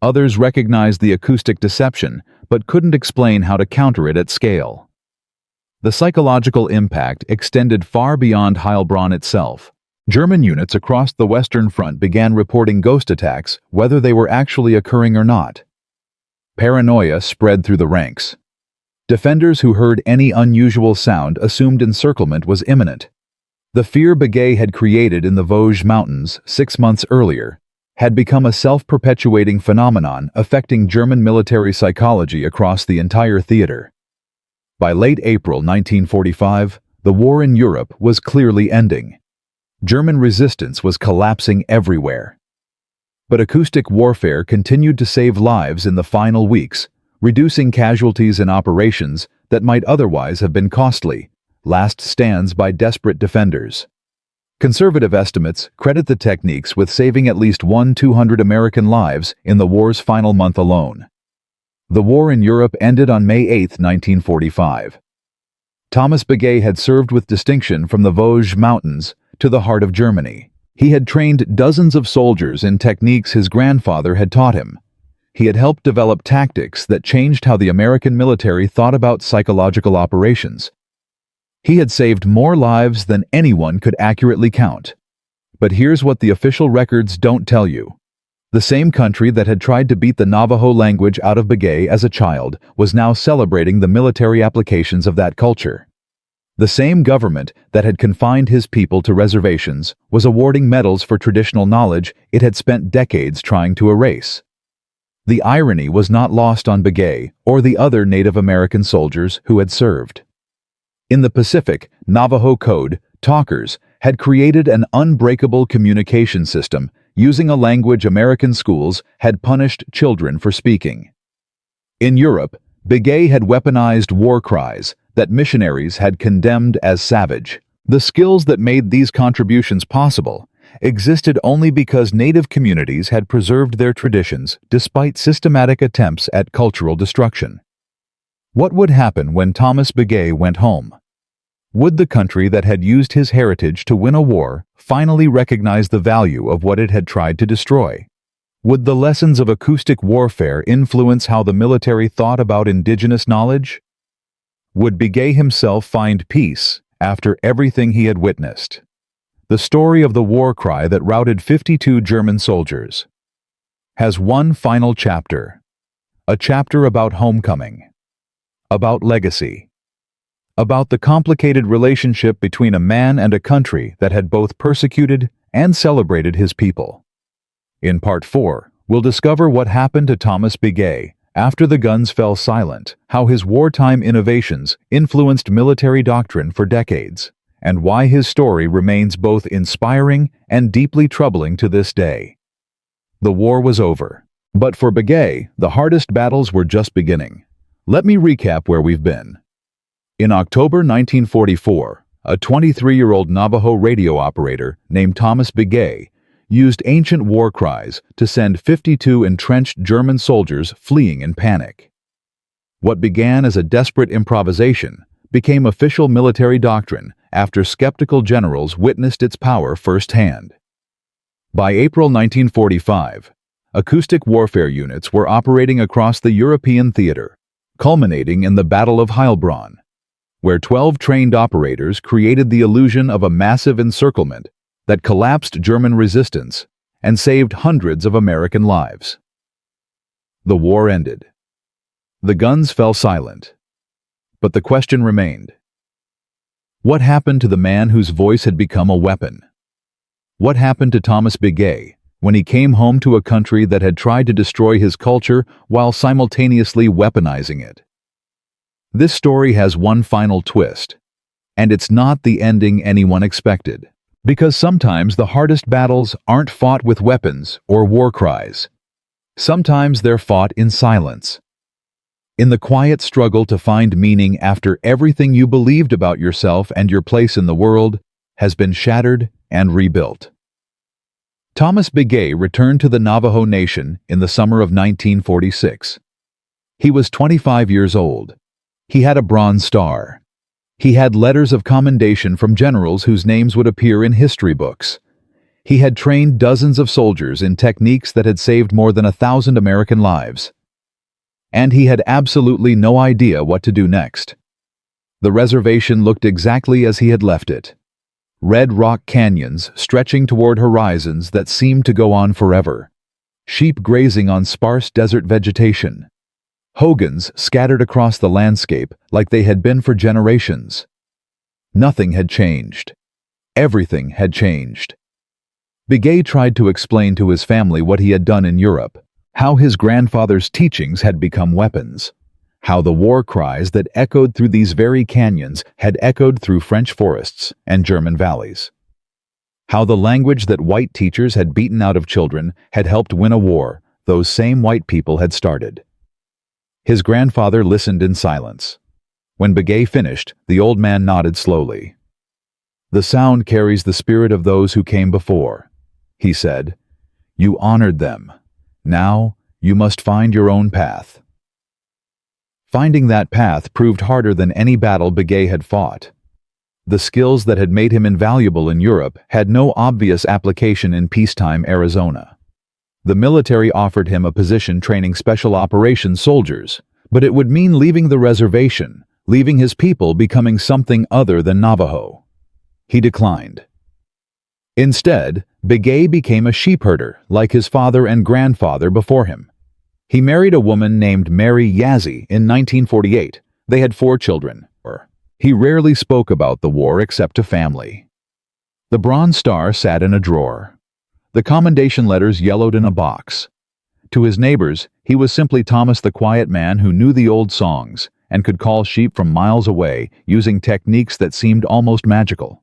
[SPEAKER 1] Others recognized the acoustic deception, but couldn't explain how to counter it at scale. The psychological impact extended far beyond Heilbronn itself. German units across the Western Front began reporting ghost attacks, whether they were actually occurring or not. Paranoia spread through the ranks. Defenders who heard any unusual sound assumed encirclement was imminent. The fear Begay had created in the Vosges Mountains 6 months earlier had become a self-perpetuating phenomenon affecting German military psychology across the entire theater. By late April 1945, the war in Europe was clearly ending. German resistance was collapsing everywhere. But acoustic warfare continued to save lives in the final weeks, reducing casualties in operations that might otherwise have been costly, last stands by desperate defenders. Conservative estimates credit the techniques with saving at least 200 American lives in the war's final month alone. The war in Europe ended on May 8, 1945. Thomas Begay had served with distinction from the Vosges Mountains to the heart of Germany. He had trained dozens of soldiers in techniques his grandfather had taught him. He had helped develop tactics that changed how the American military thought about psychological operations. He had saved more lives than anyone could accurately count. But here's what the official records don't tell you. The same country that had tried to beat the Navajo language out of Begay as a child was now celebrating the military applications of that culture. The same government that had confined his people to reservations was awarding medals for traditional knowledge it had spent decades trying to erase. The irony was not lost on Begay or the other Native American soldiers who had served. In the Pacific, Navajo code, talkers had created an unbreakable communication system using a language American schools had punished children for speaking. In Europe, Begay had weaponized war cries that missionaries had condemned as savage. The skills that made these contributions possible existed only because Native communities had preserved their traditions despite systematic attempts at cultural destruction. What would happen when Thomas Begay went home? Would the country that had used his heritage to win a war finally recognize the value of what it had tried to destroy? Would the lessons of acoustic warfare influence how the military thought about indigenous knowledge? Would Begay himself find peace after everything he had witnessed? The story of the war cry that routed 52 German soldiers has one final chapter, a chapter about homecoming, about legacy, about the complicated relationship between a man and a country that had both persecuted and celebrated his people. In Part 4, we'll discover what happened to Thomas Begay After the guns fell silent, how his wartime innovations influenced military doctrine for decades, and why his story remains both inspiring and deeply troubling to this day. The war was over. But for Begay, the hardest battles were just beginning. Let me recap where we've been. In October 1944, a 23-year-old Navajo radio operator named Thomas Begay used ancient war cries to send 52 entrenched German soldiers fleeing in panic. What began as a desperate improvisation became official military doctrine after skeptical generals witnessed its power firsthand. By April 1945, acoustic warfare units were operating across the European theater, culminating in the Battle of Heilbronn, where 12 trained operators created the illusion of a massive encirclement that collapsed German resistance and saved hundreds of American lives. The war ended. The guns fell silent. But the question remained. What happened to the man whose voice had become a weapon? What happened to Thomas Begay when he came home to a country that had tried to destroy his culture while simultaneously weaponizing it? This story has one final twist, and it's not the ending anyone expected. Because sometimes the hardest battles aren't fought with weapons or war cries. Sometimes they're fought in silence. In the quiet struggle to find meaning after everything you believed about yourself and your place in the world has been shattered and rebuilt. Thomas Begay returned to the Navajo Nation in the summer of 1946. He was 25 years old. He had a Bronze Star. He had letters of commendation from generals whose names would appear in history books. He had trained dozens of soldiers in techniques that had saved more than 1,000 American lives. And he had absolutely no idea what to do next. The reservation looked exactly as he had left it. Red rock canyons stretching toward horizons that seemed to go on forever. Sheep grazing on sparse desert vegetation. Hogans scattered across the landscape like they had been for generations. Nothing had changed. Everything had changed. Begay tried to explain to his family what he had done in Europe, how his grandfather's teachings had become weapons, how the war cries that echoed through these very canyons had echoed through French forests and German valleys, how the language that white teachers had beaten out of children had helped win a war those same white people had started. His grandfather listened in silence. When Begay finished, the old man nodded slowly. "The sound carries the spirit of those who came before," he said. "You honored them. Now, you must find your own path." Finding that path proved harder than any battle Begay had fought. The skills that had made him invaluable in Europe had no obvious application in peacetime Arizona. The military offered him a position training special operations soldiers, but it would mean leaving the reservation, leaving his people becoming something other than Navajo. He declined. Instead, Begay became a sheepherder like his father and grandfather before him. He married a woman named Mary Yazzie in 1948. They had 4 children. He rarely spoke about the war except to family. The Bronze Star sat in a drawer. The commendation letters yellowed in a box. To his neighbors, he was simply Thomas the quiet man who knew the old songs and could call sheep from miles away using techniques that seemed almost magical.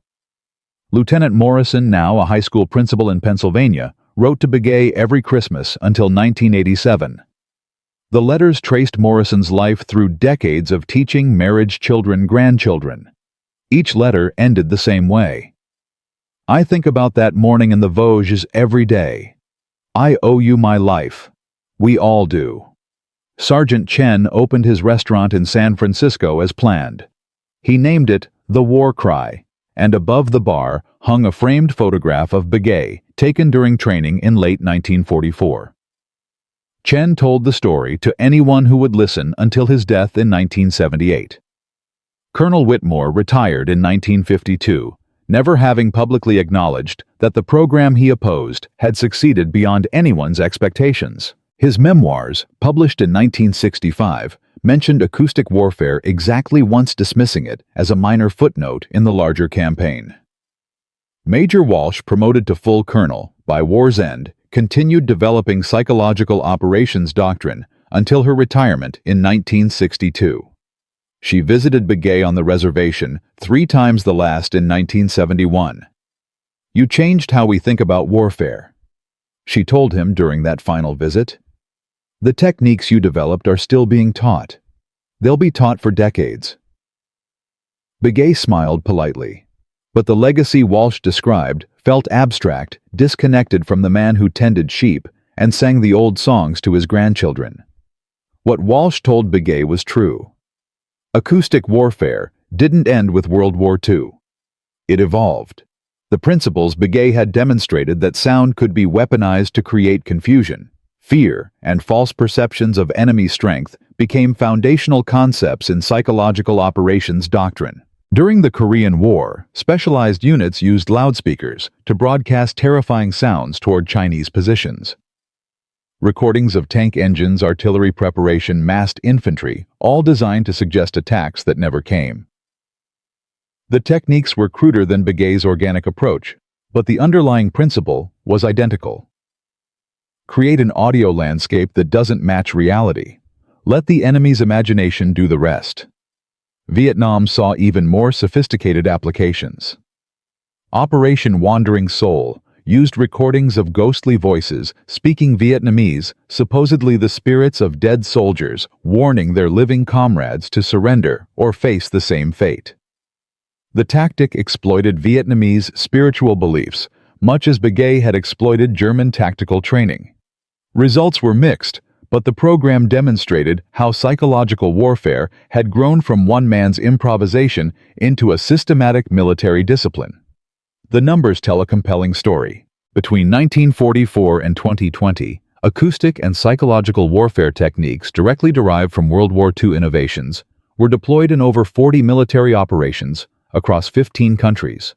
[SPEAKER 1] Lieutenant Morrison, now a high school principal in Pennsylvania, wrote to Begay every Christmas until 1987. The letters traced Morrison's life through decades of teaching, marriage, children, grandchildren. Each letter ended the same way. "I think about that morning in the Vosges every day. I owe you my life. We all do." Sergeant Chen opened his restaurant in San Francisco as planned. He named it The War Cry, and above the bar hung a framed photograph of Begay taken during training in late 1944. Chen told the story to anyone who would listen until his death in 1978. Colonel Whitmore retired in 1952, never having publicly acknowledged that the program he opposed had succeeded beyond anyone's expectations. His memoirs, published in 1965, mentioned acoustic warfare exactly once, dismissing it as a minor footnote in the larger campaign. Major Walsh, promoted to full colonel by war's end, continued developing psychological operations doctrine until her retirement in 1962. She visited Begay on the reservation 3 times, the last in 1971. "You changed how we think about warfare," she told him during that final visit. "The techniques you developed are still being taught. They'll be taught for decades." Begay smiled politely, but the legacy Walsh described felt abstract, disconnected from the man who tended sheep and sang the old songs to his grandchildren. What Walsh told Begay was true. Acoustic warfare didn't end with World War II. It evolved. The principles Begay had demonstrated, that sound could be weaponized to create confusion, fear, and false perceptions of enemy strength, became foundational concepts in psychological operations doctrine. During the Korean War, specialized units used loudspeakers to broadcast terrifying sounds toward Chinese positions. Recordings of tank engines, artillery preparation, massed infantry, all designed to suggest attacks that never came. The techniques were cruder than Begay's organic approach, but the underlying principle was identical. Create an audio landscape that doesn't match reality. Let the enemy's imagination do the rest. Vietnam saw even more sophisticated applications. Operation Wandering Soul used recordings of ghostly voices speaking Vietnamese, supposedly the spirits of dead soldiers, warning their living comrades to surrender or face the same fate. The tactic exploited Vietnamese spiritual beliefs, much as Begay had exploited German tactical training. Results were mixed, but the program demonstrated how psychological warfare had grown from one man's improvisation into a systematic military discipline. The numbers tell a compelling story. Between 1944 and 2020, acoustic and psychological warfare techniques directly derived from World War II innovations were deployed in over 40 military operations across 15 countries.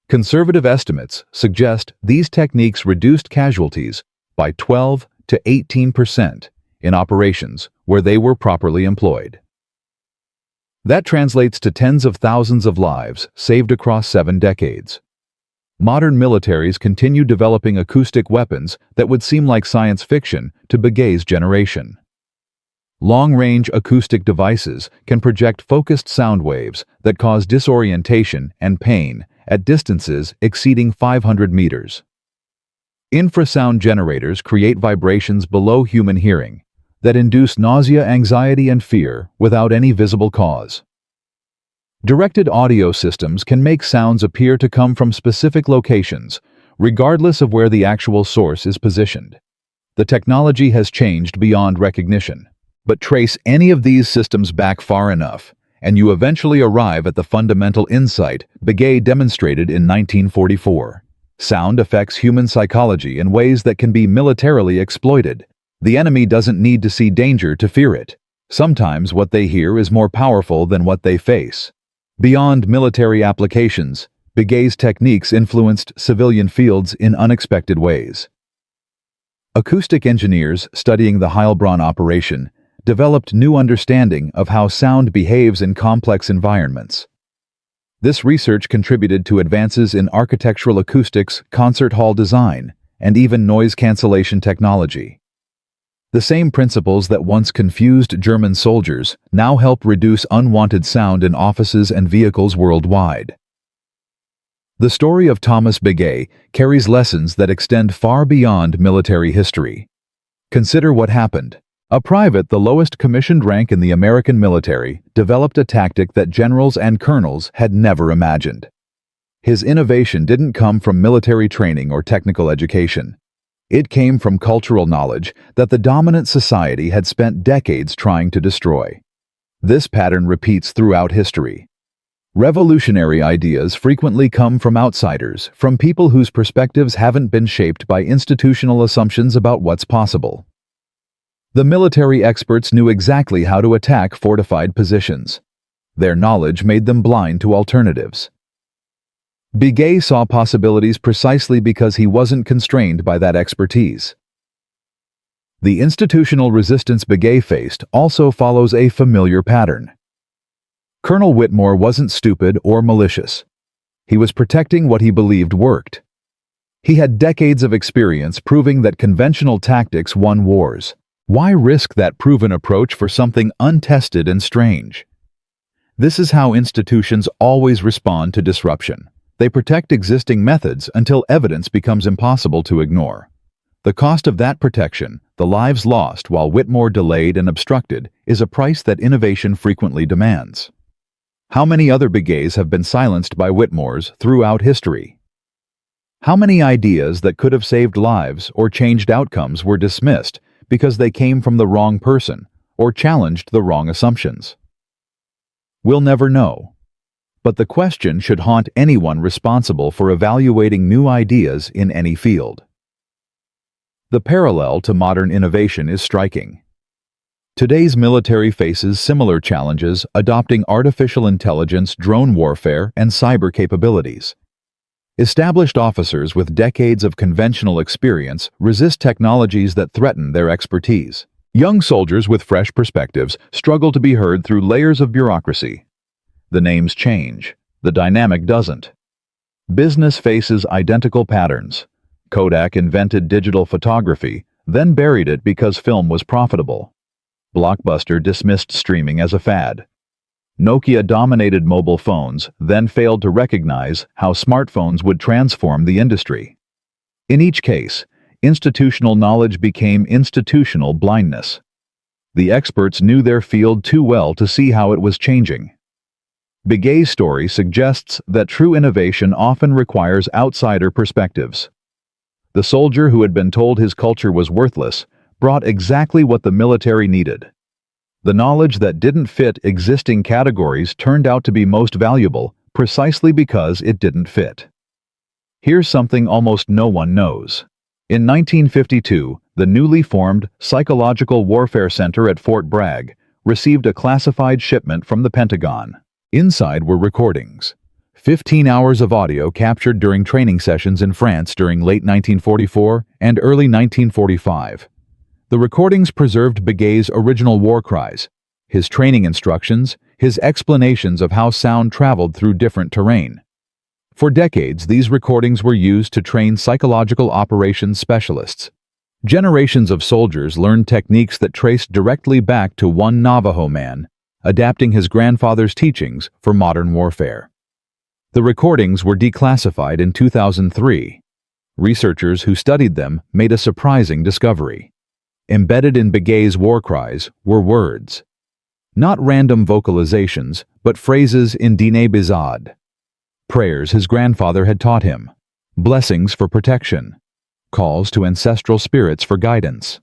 [SPEAKER 1] Conservative estimates suggest these techniques reduced casualties by 12 to 18% in operations where they were properly employed. That translates to tens of thousands of lives saved across 7 decades. Modern militaries continue developing acoustic weapons that would seem like science fiction to Begay's generation. Long-range acoustic devices can project focused sound waves that cause disorientation and pain at distances exceeding 500 meters. Infrasound generators create vibrations below human hearing that induce nausea, anxiety, and fear without any visible cause. Directed audio systems can make sounds appear to come from specific locations, regardless of where the actual source is positioned. The technology has changed beyond recognition, but trace any of these systems back far enough, and you eventually arrive at the fundamental insight Begay demonstrated in 1944. Sound affects human psychology in ways that can be militarily exploited. The enemy doesn't need to see danger to fear it. Sometimes what they hear is more powerful than what they face. Beyond military applications, Begay's techniques influenced civilian fields in unexpected ways. Acoustic engineers studying the Heilbronn operation developed new understanding of how sound behaves in complex environments. This research contributed to advances in architectural acoustics, concert hall design, and even noise cancellation technology. The same principles that once confused German soldiers now help reduce unwanted sound in offices and vehicles worldwide. The story of Thomas Begay carries lessons that extend far beyond military history. Consider what happened. A private, the lowest commissioned rank in the American military, developed a tactic that generals and colonels had never imagined. His innovation didn't come from military training or technical education. It came from cultural knowledge that the dominant society had spent decades trying to destroy. This pattern repeats throughout history. Revolutionary ideas frequently come from outsiders, from people whose perspectives haven't been shaped by institutional assumptions about what's possible. The military experts knew exactly how to attack fortified positions. Their knowledge made them blind to alternatives. Begay saw possibilities precisely because he wasn't constrained by that expertise. The institutional resistance Begay faced also follows a familiar pattern. Colonel Whitmore wasn't stupid or malicious. He was protecting what he believed worked. He had decades of experience proving that conventional tactics won wars. Why risk that proven approach for something untested and strange? This is how institutions always respond to disruption. They protect existing methods until evidence becomes impossible to ignore. The cost of that protection, the lives lost while Whitmore delayed and obstructed, is a price that innovation frequently demands. How many other Begays have been silenced by Whitmores throughout history? How many ideas that could have saved lives or changed outcomes were dismissed because they came from the wrong person or challenged the wrong assumptions? We'll never know. But the question should haunt anyone responsible for evaluating new ideas in any field. The parallel to modern innovation is striking. Today's military faces similar challenges adopting artificial intelligence, drone warfare, and cyber capabilities. Established officers with decades of conventional experience resist technologies that threaten their expertise. Young soldiers with fresh perspectives struggle to be heard through layers of bureaucracy. The names change, the dynamic doesn't. Business faces identical patterns. Kodak invented digital photography, then buried it because film was profitable. Blockbuster dismissed streaming as a fad. Nokia dominated mobile phones, then failed to recognize how smartphones would transform the industry. In each case, institutional knowledge became institutional blindness. The experts knew their field too well to see how it was changing. Begay's story suggests that true innovation often requires outsider perspectives. The soldier who had been told his culture was worthless brought exactly what the military needed. The knowledge that didn't fit existing categories turned out to be most valuable precisely because it didn't fit. Here's something almost no one knows. In 1952, the newly formed Psychological Warfare Center at Fort Bragg received a classified shipment from the Pentagon. Inside were recordings. 15 hours of audio captured during training sessions in France during late 1944 and early 1945. The recordings preserved Begay's original war cries, his training instructions, his explanations of how sound traveled through different terrain. For decades, these recordings were used to train psychological operations specialists. Generations of soldiers learned techniques that traced directly back to one Navajo man, adapting his grandfather's teachings for modern warfare. The recordings were declassified in 2003. Researchers who studied them made a surprising discovery. Embedded in Begay's war cries were words. Not random vocalizations, but phrases in Dine Bizad. Prayers his grandfather had taught him. Blessings for protection. Calls to ancestral spirits for guidance.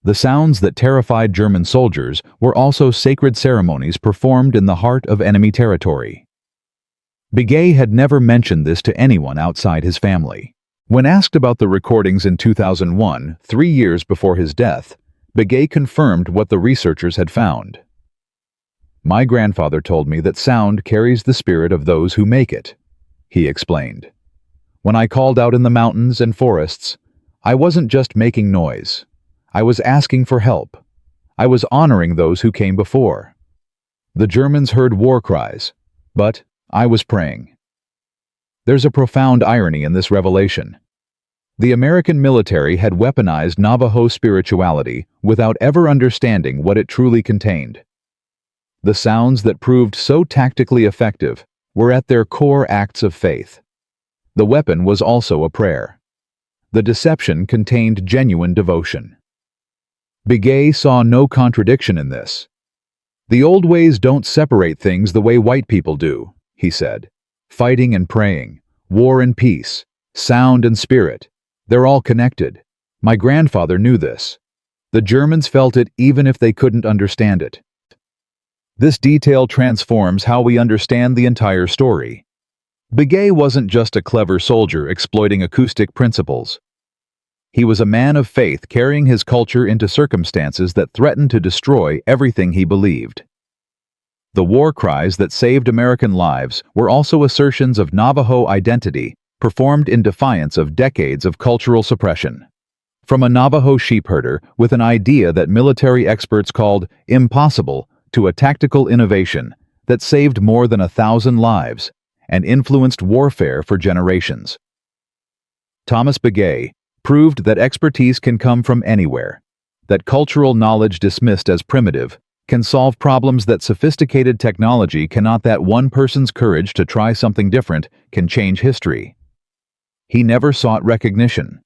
[SPEAKER 1] The sounds that terrified German soldiers were also sacred ceremonies performed in the heart of enemy territory. Begay had never mentioned this to anyone outside his family. When asked about the recordings in 2001, 3 years before his death, Begay confirmed what the researchers had found. "My grandfather told me that sound carries the spirit of those who make it," he explained. "When I called out in the mountains and forests, I wasn't just making noise. I was asking for help. I was honoring those who came before. The Germans heard war cries, but I was praying." There's a profound irony in this revelation. The American military had weaponized Navajo spirituality without ever understanding what it truly contained. The sounds that proved so tactically effective were at their core acts of faith. The weapon was also a prayer. The deception contained genuine devotion. Begay saw no contradiction in this. "The old ways don't separate things the way white people do," he said. "Fighting and praying, war and peace, sound and spirit, they're all connected. My grandfather knew this. The Germans felt it even if they couldn't understand it." This detail transforms how we understand the entire story. Begay wasn't just a clever soldier exploiting acoustic principles. He was a man of faith carrying his culture into circumstances that threatened to destroy everything he believed. The war cries that saved American lives were also assertions of Navajo identity, performed in defiance of decades of cultural suppression. From a Navajo sheepherder with an idea that military experts called impossible to a tactical innovation that saved more than 1,000 lives and influenced warfare for generations. Thomas Begay proved that expertise can come from anywhere, that cultural knowledge dismissed as primitive can solve problems that sophisticated technology cannot. That one person's courage to try something different can change history. He never sought recognition.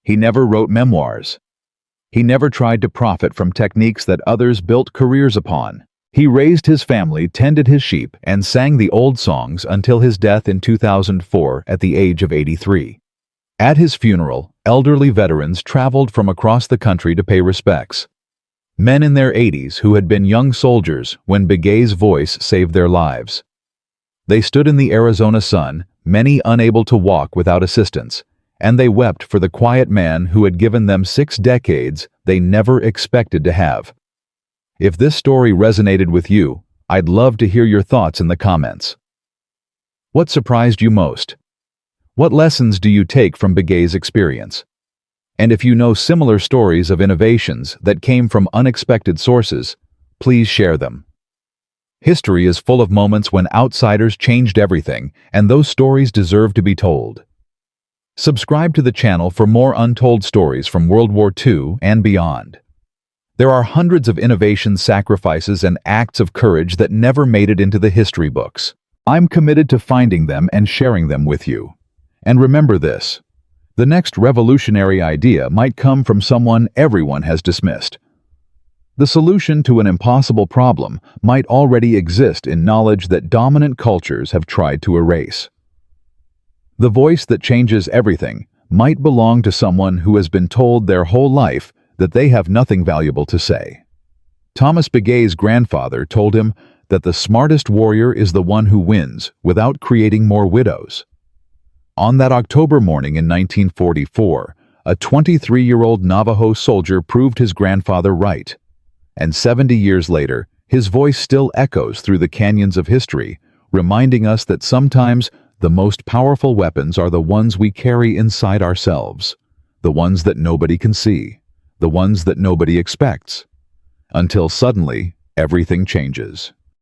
[SPEAKER 1] He never wrote memoirs. He never tried to profit from techniques that others built careers upon. He raised his family, tended his sheep, and sang the old songs until his death in 2004 at the age of 83. At his funeral, elderly veterans traveled from across the country to pay respects. Men in their 80s who had been young soldiers when Begay's voice saved their lives. They stood in the Arizona sun, many unable to walk without assistance, and they wept for the quiet man who had given them 6 decades they never expected to have. If this story resonated with you, I'd love to hear your thoughts in the comments. What surprised you most? What lessons do you take from Begay's experience? And if you know similar stories of innovations that came from unexpected sources, please share them. History is full of moments when outsiders changed everything, and those stories deserve to be told. Subscribe to the channel for more untold stories from World War II and beyond. There are hundreds of innovations, sacrifices, and acts of courage that never made it into the history books. I'm committed to finding them and sharing them with you. And remember this: the next revolutionary idea might come from someone everyone has dismissed. The solution to an impossible problem might already exist in knowledge that dominant cultures have tried to erase. The voice that changes everything might belong to someone who has been told their whole life that they have nothing valuable to say. Thomas Begay's grandfather told him that the smartest warrior is the one who wins without creating more widows. On that October morning in 1944, a 23-year-old Navajo soldier proved his grandfather right. And 70 years later, his voice still echoes through the canyons of history, reminding us that sometimes the most powerful weapons are the ones we carry inside ourselves, the ones that nobody can see, the ones that nobody expects, until suddenly everything changes.